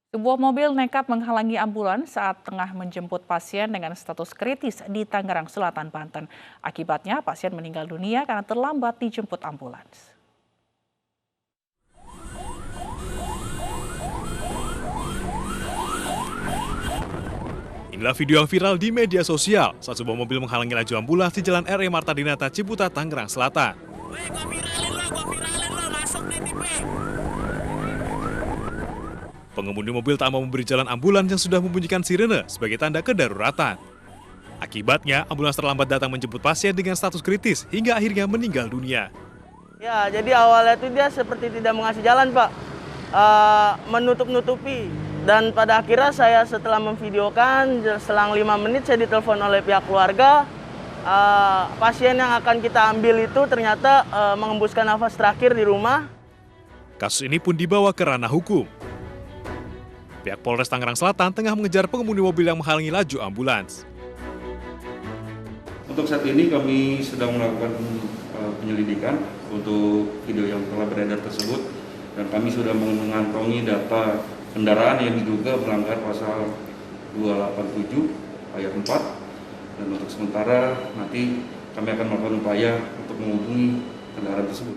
Sebuah mobil nekat menghalangi ambulans saat tengah menjemput pasien dengan status kritis di Tangerang Selatan, Banten. Akibatnya, pasien meninggal dunia karena terlambat dijemput ambulans. Inilah video yang viral di media sosial saat sebuah mobil menghalangi laju ambulans di Jalan R.E. Marta Dinata, Ciputat, Tangerang Selatan. Pengemudi mobil tak mau memberi jalan ambulans yang sudah membunyikan sirene sebagai tanda kedaruratan. Akibatnya, ambulans terlambat datang menjemput pasien dengan status kritis hingga akhirnya meninggal dunia. Ya, jadi awalnya itu dia seperti tidak mengasih jalan, Pak. Menutup-nutupi. Dan pada akhirnya saya setelah memvideokan, selang 5 menit saya ditelepon oleh pihak keluarga. Pasien yang akan kita ambil itu ternyata mengembuskan nafas terakhir di rumah. Kasus ini pun dibawa ke ranah hukum. Pihak Polres Tangerang Selatan tengah mengejar pengemudi mobil yang menghalangi laju ambulans. Untuk saat ini kami sedang melakukan penyelidikan untuk video yang telah beredar tersebut, dan kami sudah mengantongi data kendaraan yang diduga melanggar pasal 287 ayat 4, dan untuk sementara nanti kami akan melakukan upaya untuk menghubungi kendaraan tersebut.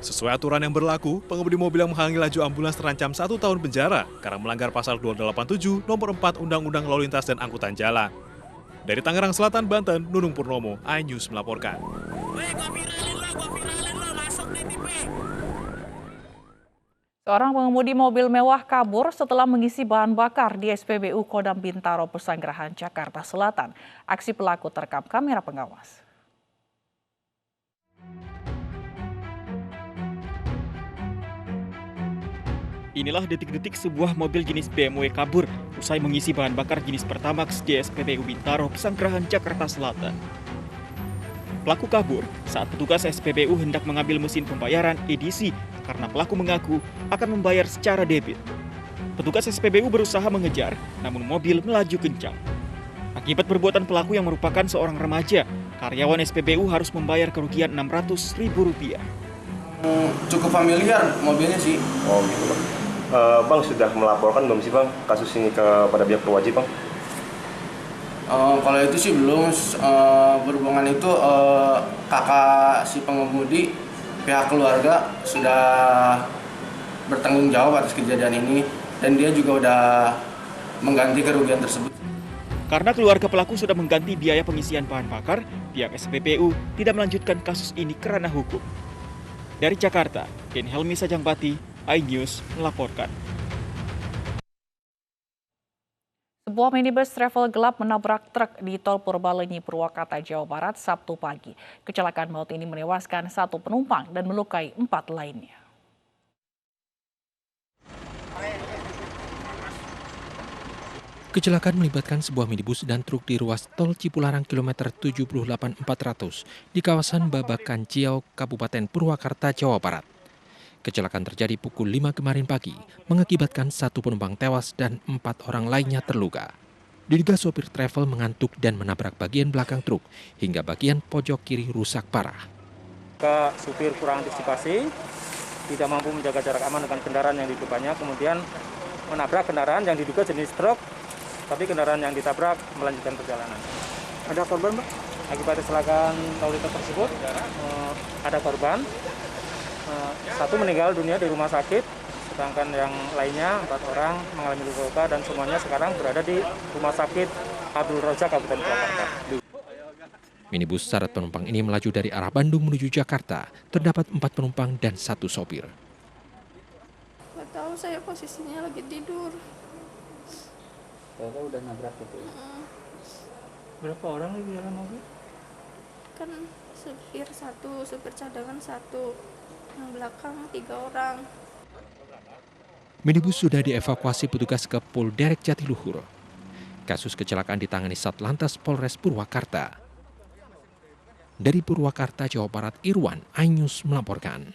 Sesuai aturan yang berlaku, pengemudi mobil yang menghalangi laju ambulans terancam 1 tahun penjara karena melanggar pasal 287 nomor 4 Undang-Undang Lalu Lintas dan Angkutan Jalan. Dari Tangerang Selatan, Banten, Nunung Purnomo, iNews melaporkan. Seorang pengemudi mobil mewah kabur setelah mengisi bahan bakar di SPBU Kodam Bintaro, Pesanggerahan, Jakarta Selatan. Aksi pelaku terekam kamera pengawas. Inilah detik-detik sebuah mobil jenis BMW kabur usai mengisi bahan bakar jenis Pertamax di SPBU Bintaro, Pesanggerahan, Jakarta Selatan. Pelaku kabur saat petugas SPBU hendak mengambil mesin pembayaran edisi karena pelaku mengaku akan membayar secara debit. Petugas SPBU berusaha mengejar, namun mobil melaju kencang. Akibat perbuatan pelaku yang merupakan seorang remaja, karyawan SPBU harus membayar kerugian Rp600.000. Cukup familiar mobilnya sih. Oh gitu Bang. Bang sudah melaporkan belum sih Bang kasus ini kepada pihak berwajib Bang? Kalau itu sih belum. Berhubungan itu kakak si pengemudi, pihak keluarga sudah bertanggung jawab atas kejadian ini, dan dia juga udah mengganti kerugian tersebut. Karena keluarga pelaku sudah mengganti biaya pengisian bahan bakar, pihak SPBU tidak melanjutkan kasus ini ke ranah hukum. Dari Jakarta, Ken Helmi Sajangbati, iNews melaporkan. Sebuah minibus travel gelap menabrak truk di Tol Purbalenyi, Purwakarta, Jawa Barat, Sabtu pagi. Kecelakaan maut ini menewaskan 1 penumpang dan melukai 4 lainnya. Kecelakaan melibatkan sebuah minibus dan truk di ruas Tol Cipularang kilometer 78.400 di kawasan Babakan Ciau, Kabupaten Purwakarta, Jawa Barat. Kecelakaan terjadi pukul 5 kemarin pagi, mengakibatkan 1 penumpang tewas dan 4 orang lainnya terluka. Diduga sopir travel mengantuk dan menabrak bagian belakang truk, hingga bagian pojok kiri rusak parah. Supir kurang antisipasi, tidak mampu menjaga jarak aman dengan kendaraan yang di depannya, kemudian menabrak kendaraan yang diduga jenis truk, tapi kendaraan yang ditabrak melanjutkan perjalanan. Ada korban, Mbak? Akibat kecelakaan lalu lintas tersebut, ada korban. 1 meninggal dunia di rumah sakit, sedangkan yang lainnya 4 orang mengalami luka-luka dan semuanya sekarang berada di Rumah Sakit Abdul Razak, Kabupaten Purwakarta. Minibus syarat penumpang ini melaju dari arah Bandung menuju Jakarta. Terdapat 4 penumpang dan 1 sopir. Nggak tahu, saya posisinya lagi tidur. Saya udah nabrak itu. Berapa orang di dalam mobil? Kan supir 1, supir cadangan 1. Yang belakang 3 orang. Minibus sudah dievakuasi petugas ke Polderek Jatiluhur. Kasus kecelakaan ditangani Satlantas Polres Purwakarta. Dari Purwakarta, Jawa Barat, Irwan, iNews melaporkan.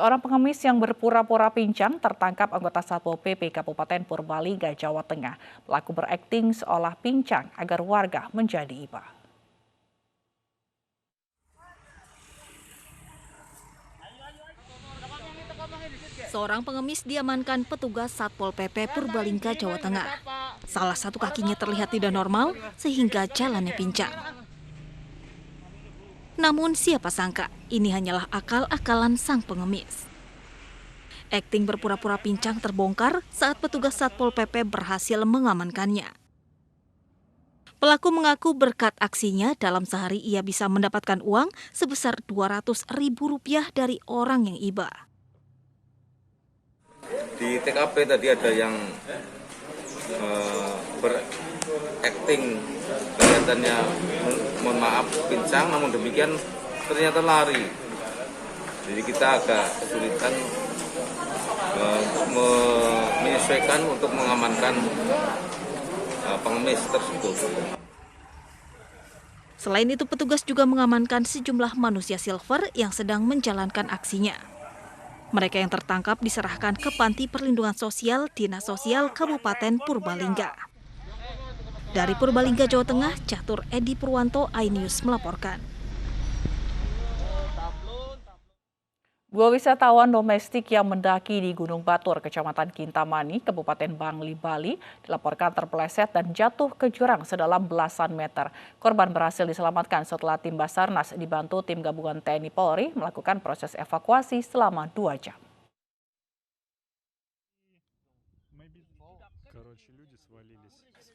Seorang pengemis yang berpura-pura pincang tertangkap anggota Satpol PP Kabupaten Purbalingga, Jawa Tengah. Pelaku berakting seolah pincang agar warga menjadi iba. Seorang pengemis diamankan petugas Satpol PP Purbalingga, Jawa Tengah. Salah satu kakinya terlihat tidak normal sehingga jalannya pincang. Namun siapa sangka ini hanyalah akal-akalan sang pengemis. Akting berpura-pura pincang terbongkar saat petugas Satpol PP berhasil mengamankannya. Pelaku mengaku berkat aksinya dalam sehari ia bisa mendapatkan uang sebesar Rp200.000 dari orang yang iba. Di TKP tadi ada yang berakting kelihatannya mohon maaf pincang, namun demikian ternyata lari. Jadi kita agak kesulitan menyesuaikan untuk mengamankan pengemis tersebut. Selain itu, petugas juga mengamankan sejumlah manusia silver yang sedang menjalankan aksinya. Mereka yang tertangkap diserahkan ke Panti Perlindungan Sosial Dinas Sosial Kabupaten Purbalingga. Dari Purbalingga, Jawa Tengah, Catur Edi Purwanto, iNews melaporkan. Dua wisatawan domestik yang mendaki di Gunung Batur, Kecamatan Kintamani, Kabupaten Bangli, Bali, dilaporkan terpeleset dan jatuh ke jurang sedalam belasan meter. Korban berhasil diselamatkan setelah tim Basarnas dibantu tim gabungan TNI Polri melakukan proses evakuasi selama 2 jam.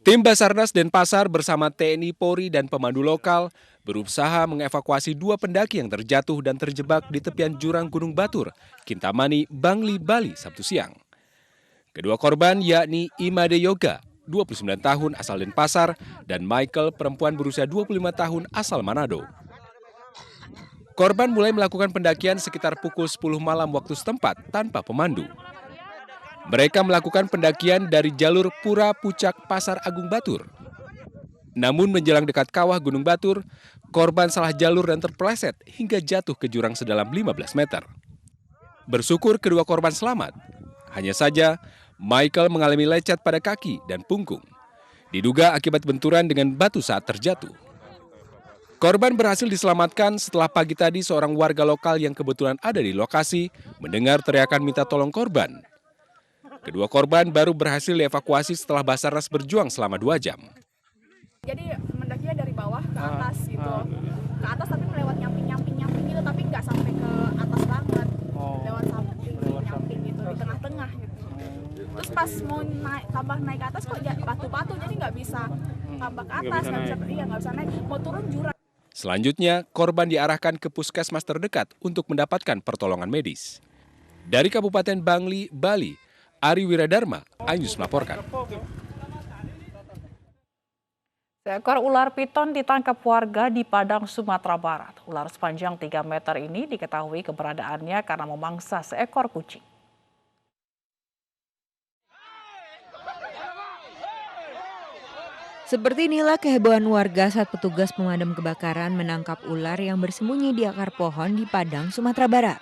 Tim Basarnas Denpasar bersama TNI Polri dan pemandu lokal berusaha mengevakuasi 2 pendaki yang terjatuh dan terjebak di tepian jurang Gunung Batur, Kintamani, Bangli, Bali, Sabtu siang. Kedua korban yakni Imade Yoga, 29 tahun asal Denpasar, dan Michael, perempuan berusia 25 tahun asal Manado. Korban mulai melakukan pendakian sekitar pukul 10 malam waktu setempat tanpa pemandu. Mereka melakukan pendakian dari jalur Pura Pucak Pasar Agung Batur. Namun menjelang dekat kawah Gunung Batur, korban salah jalur dan terpeleset hingga jatuh ke jurang sedalam 15 meter. Bersyukur kedua korban selamat. Hanya saja, Michael mengalami lecet pada kaki dan punggung. Diduga akibat benturan dengan batu saat terjatuh. Korban berhasil diselamatkan setelah pagi tadi seorang warga lokal yang kebetulan ada di lokasi mendengar teriakan minta tolong korban. Kedua korban baru berhasil dievakuasi setelah Basarnas berjuang selama 2 jam. Jadi mendakinya dari bawah ke atas gitu, ke atas tapi melewat nyamping gitu, tapi nggak sampai ke atas banget, lewat nyamping gitu, di tengah-tengah gitu. Terus pas mau tambah naik ke atas kok batu-batu, jadi nggak bisa tambah ke atas, nggak bisa naik, mau turun jurang. Selanjutnya, korban diarahkan ke puskesmas terdekat untuk mendapatkan pertolongan medis. Dari Kabupaten Bangli, Bali, Ari Wiradharma, iNews melaporkan. Seekor ular piton ditangkap warga di Padang, Sumatera Barat. Ular sepanjang 3 meter ini diketahui keberadaannya karena memangsa seekor kucing. Seperti inilah kehebohan warga saat petugas pemadam kebakaran menangkap ular yang bersembunyi di akar pohon di Padang, Sumatera Barat.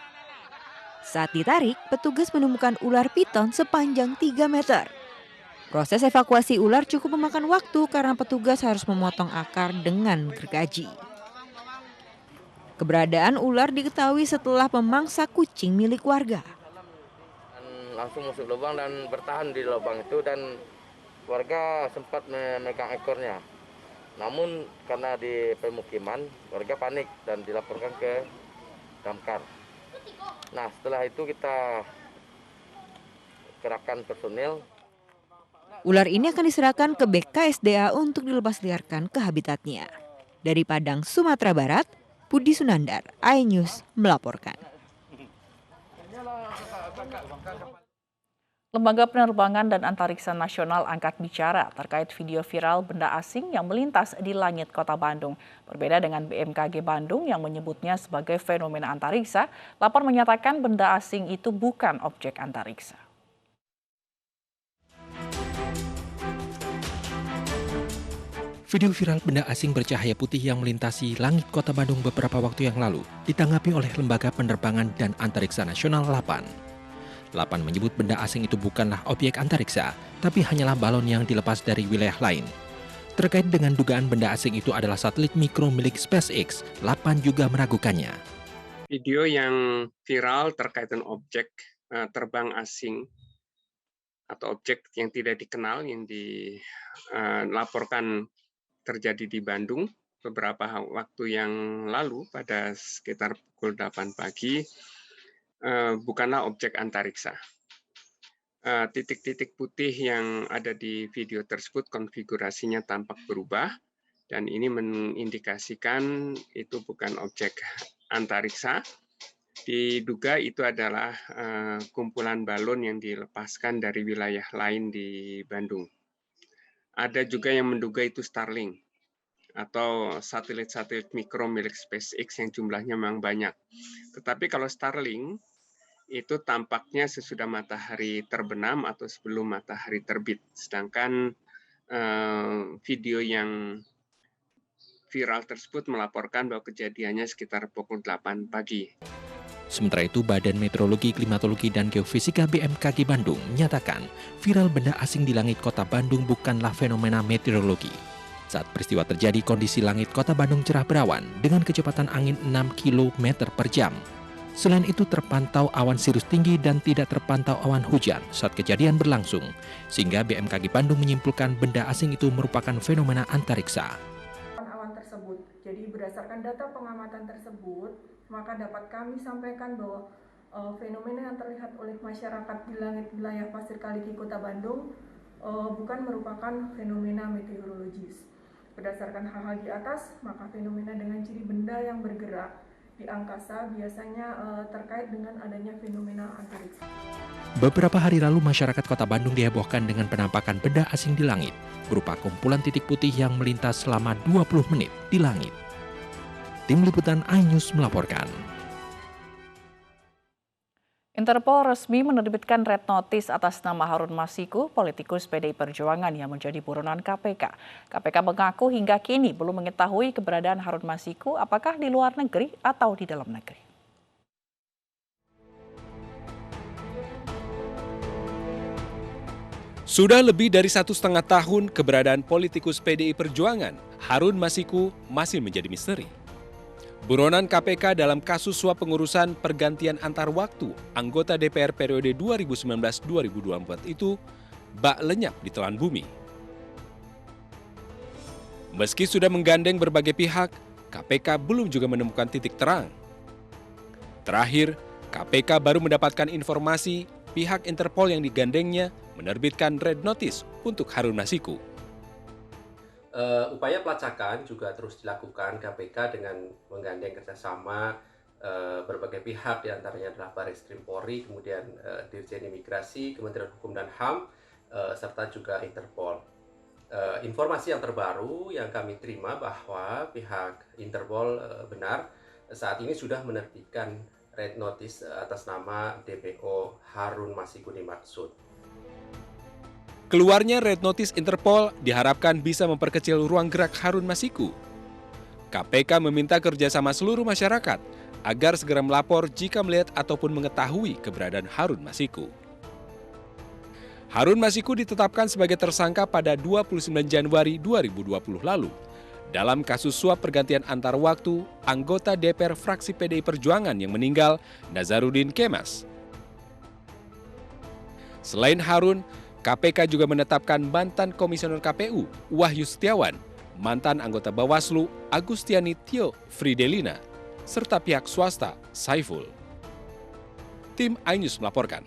Saat ditarik, petugas menemukan ular piton sepanjang 3 meter. Proses evakuasi ular cukup memakan waktu karena petugas harus memotong akar dengan gergaji. Keberadaan ular diketahui setelah memangsa kucing milik warga. Langsung masuk lubang dan bertahan di lubang itu, dan warga sempat memegang ekornya. Namun karena di pemukiman, warga panik dan dilaporkan ke Damkar. Nah, setelah itu kita kerahkan personil. Ular ini akan diserahkan ke BKSDA untuk dilepasliarkan ke habitatnya. Dari Padang, Sumatera Barat, Budi Sunandar, iNews melaporkan. Lembaga Penerbangan dan Antariksa Nasional angkat bicara terkait video viral benda asing yang melintas di langit Kota Bandung. Berbeda dengan BMKG Bandung yang menyebutnya sebagai fenomena antariksa, lapor menyatakan benda asing itu bukan objek antariksa. Video viral benda asing bercahaya putih yang melintasi langit Kota Bandung beberapa waktu yang lalu ditanggapi oleh Lembaga Penerbangan dan Antariksa Nasional LAPAN. LAPAN menyebut benda asing itu bukanlah objek antariksa, tapi hanyalah balon yang dilepas dari wilayah lain. Terkait dengan dugaan benda asing itu adalah satelit mikro milik SpaceX, LAPAN juga meragukannya. Video yang viral terkait dengan objek terbang asing atau objek yang tidak dikenal yang dilaporkan terjadi di Bandung beberapa waktu yang lalu pada sekitar pukul 8 pagi bukanlah objek antariksa. Titik-titik putih yang ada di video tersebut konfigurasinya tampak berubah dan ini mengindikasikan itu bukan objek antariksa. Diduga itu adalah kumpulan balon yang dilepaskan dari wilayah lain di Bandung. Ada juga yang menduga itu Starlink atau satelit-satelit mikro milik SpaceX yang jumlahnya memang banyak. Tetapi kalau Starlink itu tampaknya sesudah matahari terbenam atau sebelum matahari terbit. Sedangkan video yang viral tersebut melaporkan bahwa kejadiannya sekitar pukul 8 pagi. Sementara itu, Badan Meteorologi, Klimatologi, dan Geofisika BMKG Bandung menyatakan viral benda asing di langit kota Bandung bukanlah fenomena meteorologi. Saat peristiwa terjadi, kondisi langit kota Bandung cerah berawan dengan kecepatan angin 6 km per jam. Selain itu, terpantau awan sirus tinggi dan tidak terpantau awan hujan saat kejadian berlangsung, sehingga BMKG Bandung menyimpulkan benda asing itu merupakan fenomena antariksa. Awan tersebut. Jadi berdasarkan data pengamatan tersebut, maka dapat kami sampaikan bahwa fenomena yang terlihat oleh masyarakat di langit wilayah Pasir Kaliki, Kota Bandung bukan merupakan fenomena meteorologis. Berdasarkan hal-hal di atas, maka fenomena dengan ciri benda yang bergerak di angkasa biasanya terkait dengan adanya fenomena antariksa. Beberapa hari lalu, masyarakat Kota Bandung dihebohkan dengan penampakan benda asing di langit, berupa kumpulan titik putih yang melintas selama 20 menit di langit. Tim Liputan iNews melaporkan. Interpol resmi menerbitkan red notice atas nama Harun Masiku, politikus PDI Perjuangan yang menjadi buronan KPK. KPK mengaku hingga kini belum mengetahui keberadaan Harun Masiku apakah di luar negeri atau di dalam negeri. Sudah lebih dari 1,5 tahun keberadaan politikus PDI Perjuangan, Harun Masiku masih menjadi misteri. Buronan KPK dalam kasus suap pengurusan pergantian antar waktu anggota DPR periode 2019-2024 itu bak lenyap di telan bumi. Meski sudah menggandeng berbagai pihak, KPK belum juga menemukan titik terang. Terakhir, KPK baru mendapatkan informasi pihak Interpol yang digandengnya menerbitkan red notice untuk Harun Masiku. Upaya pelacakan juga terus dilakukan KPK dengan menggandeng kerjasama berbagai pihak, diantaranya adalah Barreskrim Polri, kemudian Dirjen Imigrasi, Kementerian Hukum dan HAM, serta juga Interpol. Informasi yang terbaru yang kami terima bahwa pihak Interpol benar saat ini sudah menerbitkan red notice atas nama DPO Harun Masiku dimaksud. Keluarnya red notice Interpol diharapkan bisa memperkecil ruang gerak Harun Masiku. KPK meminta kerjasama seluruh masyarakat agar segera melapor jika melihat ataupun mengetahui keberadaan Harun Masiku. Harun Masiku ditetapkan sebagai tersangka pada 29 Januari 2020 lalu dalam kasus suap pergantian antar waktu anggota DPR fraksi PDI Perjuangan yang meninggal, Nazarudin Kemas. Selain Harun, KPK juga menetapkan mantan Komisioner KPU, Wahyu Setiawan, mantan anggota Bawaslu, Agustiani Tio Fridelina, serta pihak swasta, Saiful. Tim iNews melaporkan.